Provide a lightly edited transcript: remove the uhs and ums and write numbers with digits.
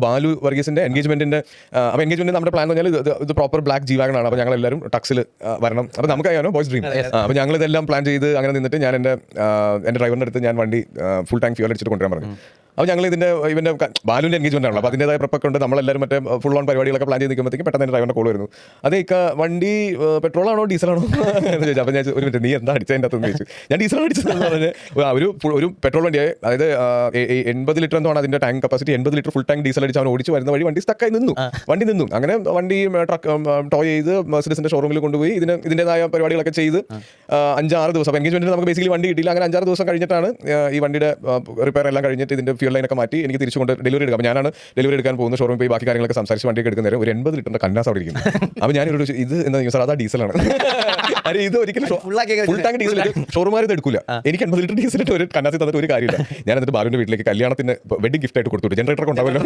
ബാലു വർഗീസിന്റെ എൻഗേജ്മെന്റിന്റെ അപ്പോൾ എൻഗേജ്മെന്റ് നമ്മുടെ പ്ലാൻ എന്ന് പറഞ്ഞാൽ ഇത് പ്രോപ്പർ ബ്ലാക്ക് G-Wagon ആണ്. അപ്പോൾ ഞങ്ങൾ എല്ലാവരും ടക്സിൽ വരണം. അപ്പോൾ നമുക്ക് അറിയാമോ ബോയ്സ് ഡ്രീം. അപ്പോൾ ഞങ്ങൾ ഇതെല്ലാം പ്ലാൻ ചെയ്ത് അങ്ങനെ നിന്നിട്ട് ഞാൻ എൻ്റെ ഡ്രൈവറിൻ്റെ അടുത്ത് ഞാൻ വണ്ടി ഫുൾ ടാങ്ക് ഫ്യൂൽ അടിച്ചിട്ട് കൊണ്ടുവരാൻ പറഞ്ഞു. അപ്പോൾ ഞങ്ങൾ ഇവൻ്റെ ബാലുവിൻ്റെ എൻഗേജ്മെന്റ് ആണല്ലോ. അപ്പോൾ അതിൻ്റെതായ പ്രൊപ്പൊക്കെ ഉണ്ട്. നമ്മളെല്ലാവരും മറ്റേ ഫുൾ ഓൺ പരിപാടികളൊക്കെ പ്ലാൻ ചെയ്ത് നിൽക്കുമ്പോഴത്തേക്കും പെട്ടെന്ന് എൻ്റെ ഡ്രൈവറിൻ്റെ കോൾ വരുന്നു. അതേ വണ്ടി പെട്രോളാണോ ഡീസലാണോ എന്ന് ചോദിച്ചു. അപ്പോൾ ഞാൻ ഒരു മിനിറ്റ് നീ എന്താ അടിച്ചതിൻ്റെ അകത്തെന്ന് ചോദിച്ചു. ഞാൻ ഡീസലാണ് അടിച്ചതെന്ന് പറഞ്ഞ് ഒരു പെട്രോൾ വണ്ടിയായി, അതായത് 80 ലിറ്റർ എന്തോ ആണ് അതിൻ്റെ tank capacity. 80 litre full tank diesel അടിച്ച് അവൻ ഓടിച്ച് വരുന്ന വഴി വണ്ടി സ്റ്റക്കായി നിന്നു. അങ്ങനെ വണ്ടി ട്രക്ക് ടോയ് ചെയ്ത് മെർസിഡീസിൻ്റെ ഷോറൂമിൽ കൊണ്ടുപോയി ഇതിൻ്റെതായ പരിപാടികളൊക്കെ ചെയ്ത് 5-6 ദിവസം എൻഗേജ്മെന്റിന് നമുക്ക് ബേസിക്കലി വണ്ടി കിട്ടിയില്ല. അങ്ങനെ 5-6 ദിവസം കഴിഞ്ഞിട്ടാണ് ഈ വണ്ടിയുടെ റിപ്പയർ എല്ലാം കഴിഞ്ഞിട്ട് ഇതിൻ്റെ ഫ്യൂൽ ലൈനൊക്കെ മാറ്റി എനിക്ക് തിരിച്ചു കൊണ്ട് ഡെലിവറി എടുക്കാം. അപ്പോൾ ഞാനാണ് ഡെലിവറി എടുക്കാൻ പോകുന്നത്. ഷോറൂമിൽ പോയി ബാക്കി കാര്യങ്ങളൊക്കെ സംസാരിച്ച് വണ്ടിയൊക്കെ എടുക്കുന്ന നേരം ഒരു 80 ലിറ്ററിൻ്റെ കന്നാസ് അവിടെ ഇരിക്കുന്നു. അപ്പോൾ ഞാനൊരു ഇത് എന്താ സാർ അതാ ഡീസലാണ്. അരെ ഇത് ഒരിക്കലും ഫുൾ ടാങ്ക് ഡീസൽ ഷോറൂമാർ ഇത് എടുക്കില്ല. എനിക്ക് 80 ലിറ്റർ ഡീസലിട്ട് ഒരു കന്നാസി തന്നിട്ട് ഒരു കാര്യമില്ല. ഞാൻ എന്നിട്ട് ബാലുവിൻ്റെ വീട്ടിലേക്ക് കല്യാണത്തിന് വെഡിങ് ഗിഫ്റ്റ് ആയിട്ട് കൊടുത്തു. ജനറേറ്ററൊക്കെ ഉണ്ടാവുമല്ലോ.